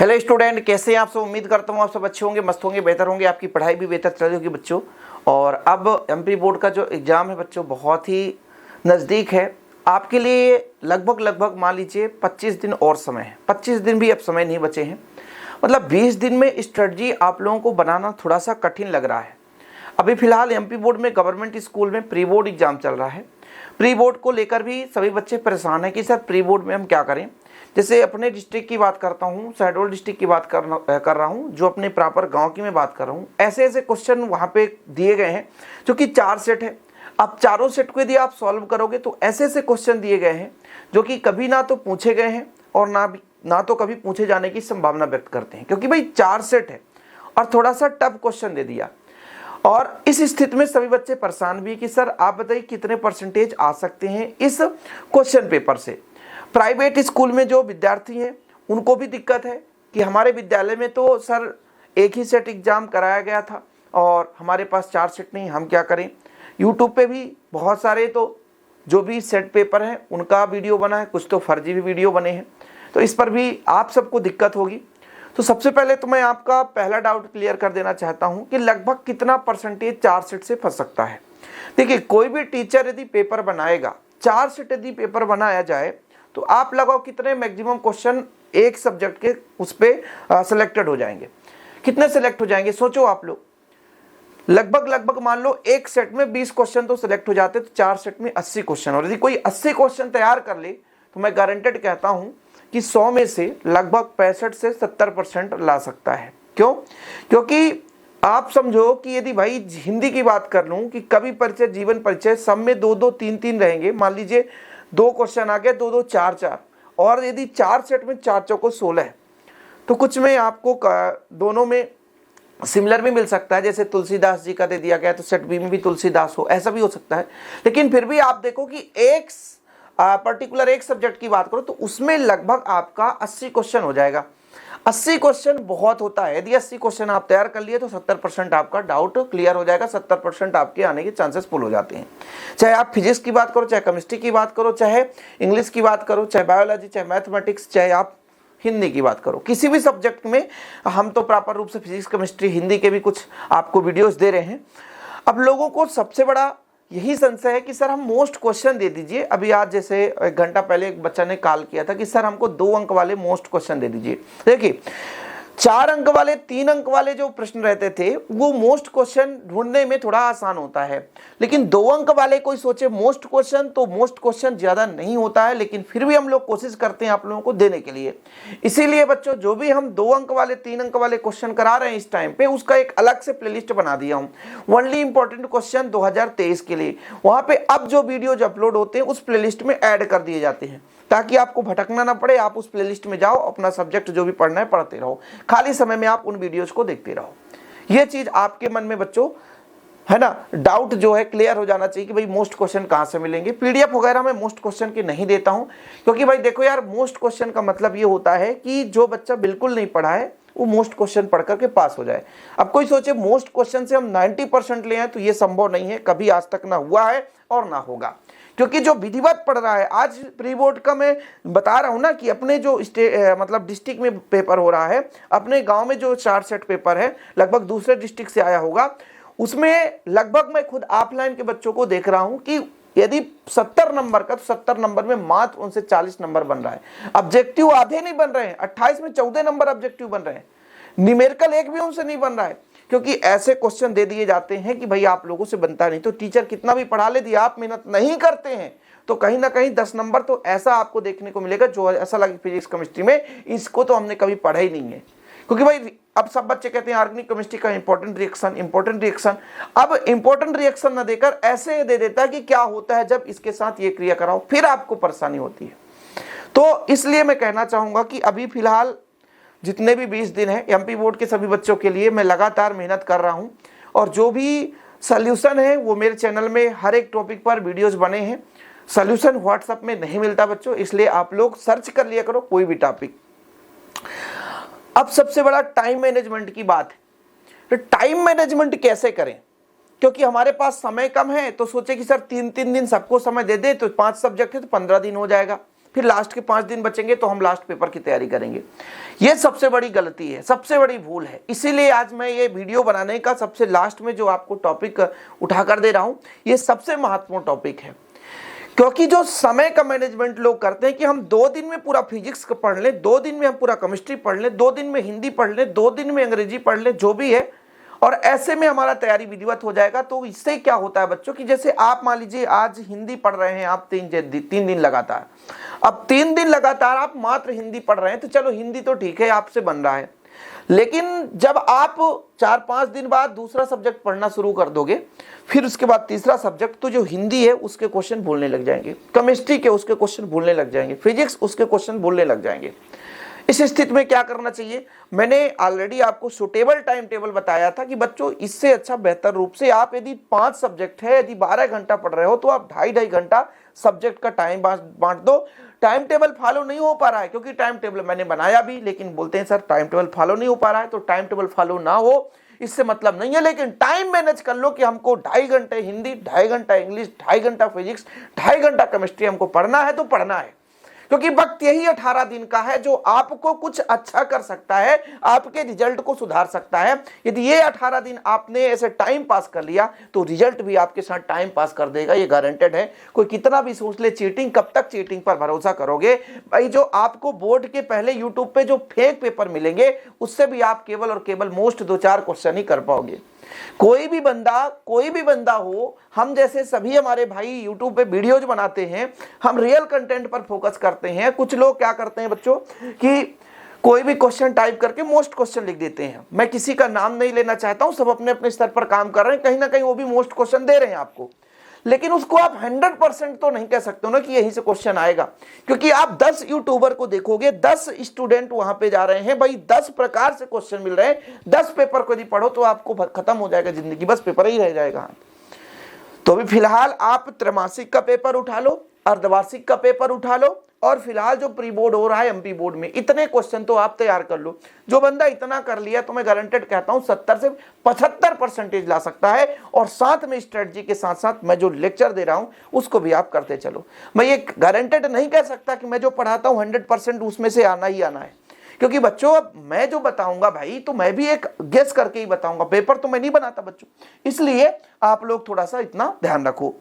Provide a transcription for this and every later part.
Hello student, कैसे हैं आप सब। उम्मीद करता हूँ आप सब अच्छे होंगे, मस्त होंगे, बेहतर होंगे, आपकी पढ़ाई भी बेहतर चल रही होगी बच्चों। और अब एमपी बोर्ड का जो एग्ज़ाम है बच्चों बहुत ही नज़दीक है। आपके लिए लगभग मान लीजिए 25 दिन और समय है। 25 दिन भी अब समय नहीं बचे हैं, मतलब 20 दिन में स्ट्रेटजी आप लोगों को बनाना थोड़ा सा कठिन लग रहा है। अभी फ़िलहाल एमपी बोर्ड में गवर्नमेंट स्कूल में प्री बोर्ड एग्ज़ाम चल रहा है। प्री बोर्ड को लेकर भी सभी बच्चे परेशान हैं कि सर प्री बोर्ड में हम क्या करें। जैसे अपने डिस्ट्रिक्ट की बात करता हूँ, शहडोल डिस्ट्रिक्ट की बात कर रहा हूँ, जो अपने प्रॉपर गांव की मैं बात कर रहा हूँ। ऐसे ऐसे क्वेश्चन वहाँ पे दिए गए हैं जो कि 4 सेट है। अब चारों सेट को यदि आप सॉल्व करोगे तो ऐसे ऐसे क्वेश्चन दिए गए हैं जो कि कभी ना तो पूछे गए हैं और ना तो कभी पूछे जाने की संभावना व्यक्त करते हैं, क्योंकि भाई 4 सेट है और थोड़ा सा टफ क्वेश्चन दे दिया। और इस स्थिति में सभी बच्चे परेशान भी कि सर आप बताइए कितने परसेंटेज आ सकते हैं इस क्वेश्चन पेपर से। प्राइवेट स्कूल में जो विद्यार्थी हैं उनको भी दिक्कत है कि हमारे विद्यालय में तो सर एक ही सेट एग्ज़ाम कराया गया था और हमारे पास 4 सेट नहीं, हम क्या करें। यूट्यूब पे भी बहुत सारे तो जो भी सेट पेपर हैं उनका वीडियो बना है, कुछ तो फर्जी भी वीडियो बने हैं, तो इस पर भी आप सबको दिक्कत होगी। तो सबसे पहले तो मैं आपका पहला डाउट क्लियर कर देना चाहता हूं कि लगभग कितना परसेंटेज 4 सेट से फंस सकता है। देखिए, कोई भी टीचर यदि पेपर बनाएगा, 4 सेट यदि पेपर बनाया जाए तो आप लगाओ कितने मैक्सिमम क्वेश्चन एक सब्जेक्ट के उस पर सिलेक्टेड हो जाएंगे। कितने सिलेक्ट हो जाएंगे सोचो आप लोग। लगभग मान लो एक सेट में 20 क्वेश्चन तो सिलेक्ट हो जाते, तो 4 सेट में 80 क्वेश्चन। और यदि कोई 80 क्वेश्चन तैयार कर ले तो मैं गारंटेड कहता हूं कि 100 में से लगभग 65 से 70% ला सकता है। क्यों? क्योंकि आप समझो कि यदि भाई हिंदी की बात कर लूं कि कवि परिचय, जीवन परिचय, सब में 2-2, 3-3 रहेंगे। मान लीजिए 2 क्वेश्चन आ गए, 2-2, 4-4, और यदि 4 सेट में 4 चौको 16 है तो कुछ में आपको दोनों में सिमिलर भी मिल सकता है। जैसे तुलसीदास जी का दे दिया गया तो सेट बी में भी तुलसीदास हो, ऐसा भी हो सकता है। लेकिन फिर भी आप देखो कि एक पर्टिकुलर एक सब्जेक्ट की बात करो तो उसमें लगभग आपका 80 क्वेश्चन हो जाएगा। 80 क्वेश्चन बहुत होता है। यदि 80 क्वेश्चन आप तैयार कर लिए तो 70% आपका डाउट क्लियर हो जाएगा, 70% आपके आने के चांसेस फुल हो जाते हैं। चाहे आप फिजिक्स की बात करो, चाहे केमिस्ट्री की बात करो, चाहे इंग्लिश की बात करो, चाहे बायोलॉजी, चाहे मैथमेटिक्स, चाहे आप हिंदी की बात करो, किसी भी सब्जेक्ट में। हम तो प्रॉपर रूप से फिजिक्स, केमिस्ट्री, हिंदी के भी कुछ आपको वीडियोस दे रहे हैं। अब लोगों को सबसे बड़ा यही संशय है कि सर हम मोस्ट क्वेश्चन दे दीजिए। अभी आज जैसे 1 घंटा पहले एक बच्चा ने कॉल किया था कि सर हमको 2 अंक वाले मोस्ट क्वेश्चन दे दीजिए। देखिए, 4 अंक वाले, 3 अंक वाले जो प्रश्न रहते थे वो मोस्ट क्वेश्चन ढूंढने में थोड़ा आसान होता है, लेकिन 2 अंक वाले कोई सोचे मोस्ट क्वेश्चन, तो मोस्ट क्वेश्चन ज्यादा नहीं होता है, लेकिन फिर भी हम लोग कोशिश करते हैं आप लोगों को देने के लिए। इसीलिए बच्चों, जो भी हम 2 अंक वाले, 3 अंक वाले क्वेश्चन करा रहे हैं इस टाइम पे, उसका एक अलग से प्लेलिस्ट बना दिया हूं, ओनली इंपॉर्टेंट क्वेश्चन 2023 के लिए। वहां पे अब जो वीडियोज अपलोड होते हैं उस प्लेलिस्ट में ऐड कर दिए जाते हैं, ताकि आपको भटकना ना पड़े। आप उस प्लेलिस्ट में जाओ, अपना सब्जेक्ट जो भी पढ़ना है पढ़ते रहो, खाली समय में आप उन वीडियोस को देखते रहो। ये चीज आपके मन में बच्चों, है ना, डाउट जो है क्लियर हो जाना चाहिए कि भाई मोस्ट क्वेश्चन कहां से मिलेंगे। पीडीएफ वगैरह मैं मोस्ट क्वेश्चन की नहीं देता हूं, क्योंकि भाई देखो यार, मोस्ट क्वेश्चन का मतलब ये होता है कि जो बच्चा बिल्कुल नहीं पढ़ा है वो मोस्ट क्वेश्चन पढ़ करके पास हो जाए। अब कोई सोचे मोस्ट क्वेश्चन से हम 90% ले आए, तो ये संभव नहीं है, कभी आज तक ना हुआ है और ना होगा। क्योंकि जो विधिवत पढ़ रहा है, आज प्री बोर्ड का मैं बता रहा हूं ना कि अपने जो मतलब डिस्ट्रिक्ट में पेपर हो रहा है, अपने गांव में जो 4 सेट पेपर है, लगभग दूसरे डिस्ट्रिक्ट से आया होगा, उसमें लगभग मैं खुद ऑफलाइन के बच्चों को देख रहा हूं कि यदि 70 नंबर का, तो 70 नंबर में मात्र उनसे 40 नंबर बन रहा है। ऑब्जेक्टिव आधे नहीं बन रहे हैं, 28 में 14 नंबर ऑब्जेक्टिव बन रहे हैं, न्यूमेरिकल एक भी उनसे नहीं बन रहा है, क्योंकि ऐसे क्वेश्चन दे दिए जाते हैं कि भाई आप लोगों से बनता नहीं। तो टीचर कितना भी पढ़ा ले, दिया आप मेहनत नहीं करते हैं तो कहीं ना कहीं 10 नंबर तो ऐसा आपको देखने को मिलेगा जो ऐसा लगे फिजिक्स केमिस्ट्री में इसको तो हमने कभी पढ़ा ही नहीं है। क्योंकि भाई अब सब बच्चे कहते हैं ऑर्गेनिक केमिस्ट्री का इंपॉर्टेंट रिएक्शन। अब इंपॉर्टेंट रिएक्शन न देकर ऐसे दे देता है कि क्या होता है जब इसके साथ ये क्रिया कराओ, फिर आपको परेशानी होती है। तो इसलिए मैं कहना चाहूंगा कि अभी फिलहाल जितने भी 20 दिन है एमपी बोर्ड के सभी बच्चों के लिए मैं लगातार मेहनत कर रहा हूं, और जो भी सॉल्यूशन है वो मेरे चैनल में हर एक टॉपिक पर वीडियोस बने हैं। सॉल्यूशन व्हाट्सएप में नहीं मिलता बच्चों, इसलिए आप लोग सर्च कर लिया करो कोई भी टॉपिक। अब सबसे बड़ा टाइम मैनेजमेंट की बात है। तो टाइम मैनेजमेंट कैसे करें, क्योंकि हमारे पास समय कम है, तो सोचे कि सर 3-3 दिन सबको समय दे दे तो 5 सब्जेक्ट है तो 15 दिन हो जाएगा। फिर लास्ट के 5 दिन बचेंगे तो हम लास्ट पेपर की तैयारी करेंगे। ये सबसे बड़ी गलती है, सबसे बड़ी भूल है। इसीलिए आज मैं ये वीडियो बनाने का सबसे लास्ट में जो आपको टॉपिक उठा कर दे रहा हूँ, ये सबसे महत्वपूर्ण टॉपिक है। क्योंकि जो समय का मैनेजमेंट लोग करते हैं कि हम 2 दिन में पूरा फिजिक्स का पढ़ लें, 2 दिन में हम पूरा केमिस्ट्री पढ़ लें, 2 दिन में हिंदी पढ़ लें, 2 दिन में अंग्रेजी पढ़ लें, जो भी है, और ऐसे में हमारा तैयारी विधिवत हो जाएगा। तो इससे क्या होता है बच्चों कि जैसे आप मान लीजिए आज हिंदी पढ़ रहे हैं आप 3 दिन लगातार, अब 3 दिन लगातार आप मात्र हिंदी पढ़ रहे हैं, तो चलो हिंदी तो ठीक है आपसे बन रहा है, लेकिन जब आप 4-5 दिन बाद दूसरा सब्जेक्ट पढ़ना शुरू कर दोगे, फिर उसके बाद तीसरा सब्जेक्ट, तो जो हिंदी है उसके क्वेश्चन भूलने लग जाएंगे, केमिस्ट्री के उसके क्वेश्चन भूलने लग जाएंगे, फिजिक्स उसके क्वेश्चन भूलने लग जाएंगे। इस स्थिति में क्या करना चाहिए, मैंने ऑलरेडी आपको सूटेबल टाइम टेबल बताया था कि बच्चों इससे अच्छा बेहतर रूप से आप यदि 5 सब्जेक्ट है, यदि 12 घंटा पढ़ रहे हो तो आप 2.5 घंटा सब्जेक्ट का टाइम बांट दो। टाइम टेबल फॉलो नहीं हो पा रहा है, क्योंकि टाइम टेबल मैंने बनाया भी, लेकिन बोलते हैं सर टाइम टेबल फॉलो नहीं हो पा रहा है, तो टाइम टेबल फॉलो ना हो इससे मतलब नहीं है, लेकिन टाइम मैनेज कर लो कि हमको 2.5 घंटे हिंदी, 2.5 घंटा इंग्लिश, 2.5 घंटा फिजिक्स, 2.5 घंटा केमिस्ट्री हमको पढ़ना है तो पढ़ना है। क्योंकि वक्त यही 18 दिन का है जो आपको कुछ अच्छा कर सकता है, आपके रिजल्ट को सुधार सकता है। यदि ये 18 दिन आपने ऐसे टाइम पास कर लिया तो रिजल्ट भी आपके साथ टाइम पास कर देगा, ये गारंटेड है। कोई कितना भी सोच ले चीटिंग, कब तक चीटिंग पर भरोसा करोगे भाई। जो आपको बोर्ड के पहले यूट्यूब पे जो फेक पेपर मिलेंगे उससे भी आप केवल और केवल मोस्ट 2-4 क्वेश्चन ही कर पाओगे। कोई भी बंदा हो, हम जैसे सभी हमारे भाई यूट्यूब पे वीडियोज बनाते हैं, हम रियल कंटेंट पर फोकस करते हैं। कुछ लोग क्या करते हैं बच्चों कि कोई भी क्वेश्चन टाइप करके मोस्ट क्वेश्चन लिख देते हैं। मैं किसी का नाम नहीं लेना चाहता हूं, सब अपने अपने स्तर पर काम कर रहे हैं, कहीं ना कहीं वो भी मोस्ट क्वेश्चन दे रहे हैं आपको, लेकिन उसको आप 100% तो नहीं कह सकते हो ना कि यहीं से क्वेश्चन आएगा। क्योंकि आप 10 यूट्यूबर को देखोगे, 10 स्टूडेंट वहां पे जा रहे हैं भाई, 10 प्रकार से क्वेश्चन मिल रहे हैं, 10 पेपर को यदि पढ़ो तो आपको खत्म हो जाएगा जिंदगी, बस पेपर ही रह जाएगा। तो भी फिलहाल आप त्रैमासिक का पेपर उठा लो, अर्धवार्षिक का पेपर उठा लो, और फिलहाल जो प्री बोर्ड हो रहा है एमपी बोर्ड में, इतने क्वेश्चन तो आप तैयार कर लो। जो बंदा इतना कर लिया तो मैं गारंटेड कहता हूं 70 से 75% ला सकता है। और साथ में स्ट्रेटजी के साथ साथ मैं जो लेक्चर दे रहा हूं उसको भी आप करते चलो। मैं ये गारंटेड नहीं कह सकता कि मैं जो पढ़ाता हूं 100% उसमें से आना ही आना है, क्योंकि बच्चों मैं जो बताऊंगा भाई तो मैं भी एक गेस करके ही बताऊंगा, पेपर तो मैं नहीं बनाता बच्चों। इसलिए आप लोग थोड़ा सा इतना ध्यान रखो।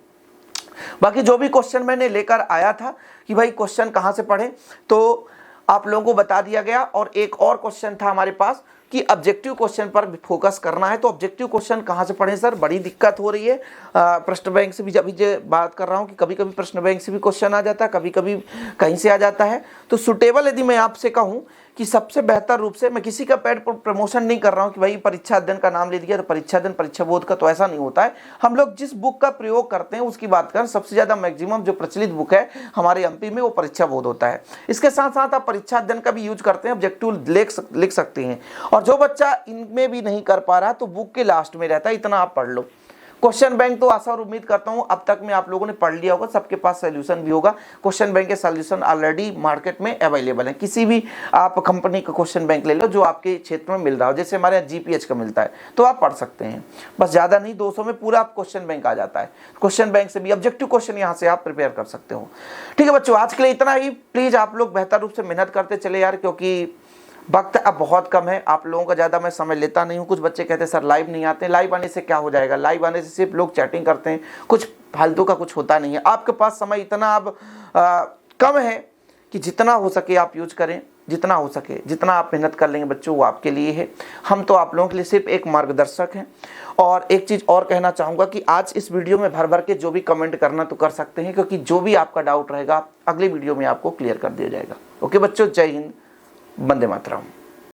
बाकी जो भी क्वेश्चन मैंने लेकर आया था कि भाई क्वेश्चन कहां से पढ़ें, तो आप लोगों को बता दिया गया। और एक और क्वेश्चन था हमारे पास कि ऑब्जेक्टिव क्वेश्चन पर फोकस करना है, तो ऑब्जेक्टिव क्वेश्चन कहां से पढ़ें सर, बड़ी दिक्कत हो रही है। प्रश्न बैंक से भी जब बात कर रहा हूं कि कभी कभी प्रश्न बैंक से भी क्वेश्चन आ जाता है, कभी कभी कहीं से आ जाता है। तो सुटेबल यदि मैं आपसे कहूं कि सबसे बेहतर रूप से, मैं किसी का पेड प्रमोशन नहीं कर रहा हूं कि भाई परीक्षा अध्ययन का नाम ले दिया तो परीक्षा अध्ययन परीक्षा बोध का, तो ऐसा नहीं होता है। हम लोग जिस बुक का प्रयोग करते हैं उसकी बात करें, सबसे ज्यादा मैक्सिमम जो प्रचलित बुक है हमारे एमपी में वो परीक्षा बोध होता है। इसके साथ साथ आप परीक्षा अध्ययन का भी यूज करते हैं, ऑब्जेक्टिव लिख सकते हैं। और जो बच्चा इनमें भी नहीं कर पा रहा तो बुक के लास्ट में रहता है, इतना आप पढ़ लो। क्वेश्चन बैंक तो आशा और उम्मीद करता हूं अब तक में आप लोगों ने पढ़ लिया होगा, सबके पास सॉल्यूशन भी होगा। क्वेश्चन बैंक के सॉल्यूशन ऑलरेडी मार्केट में अवेलेबल है, किसी भी आप कंपनी का क्वेश्चन बैंक ले लो जो आपके क्षेत्र में मिल रहा हो, जैसे हमारे यहाँ जीपीएच का मिलता है, तो आप पढ़ सकते हैं। बस ज़्यादा नहीं, 200 में पूरा आप क्वेश्चन बैंक आ जाता है। क्वेश्चन बैंक से भी ऑब्जेक्टिव क्वेश्चन यहाँ से आप प्रिपेयर कर सकते हो। ठीक है बच्चों, आज के लिए इतना ही। प्लीज़ आप लोग बेहतर रूप से मेहनत करते चले यार, क्योंकि वक्त अब बहुत कम है। आप लोगों का ज़्यादा मैं समय लेता नहीं हूँ। कुछ बच्चे कहते हैं सर लाइव नहीं आते, लाइव आने से क्या हो जाएगा, लाइव आने से सिर्फ लोग चैटिंग करते हैं, कुछ फालतू का कुछ होता नहीं है। आपके पास समय इतना अब कम है कि जितना हो सके आप यूज करें, जितना हो सके जितना आप मेहनत कर लेंगे बच्चों वो आपके लिए है। हम तो आप लोगों के लिए सिर्फ एक मार्गदर्शक हैं। और एक चीज़ और कहना चाहूँगा कि आज इस वीडियो में भर भर के जो भी कमेंट करना तो कर सकते हैं, क्योंकि जो भी आपका डाउट रहेगा अगले वीडियो में आपको क्लियर कर दिया जाएगा। ओके बच्चों, जय हिंद, वंदे मातरम।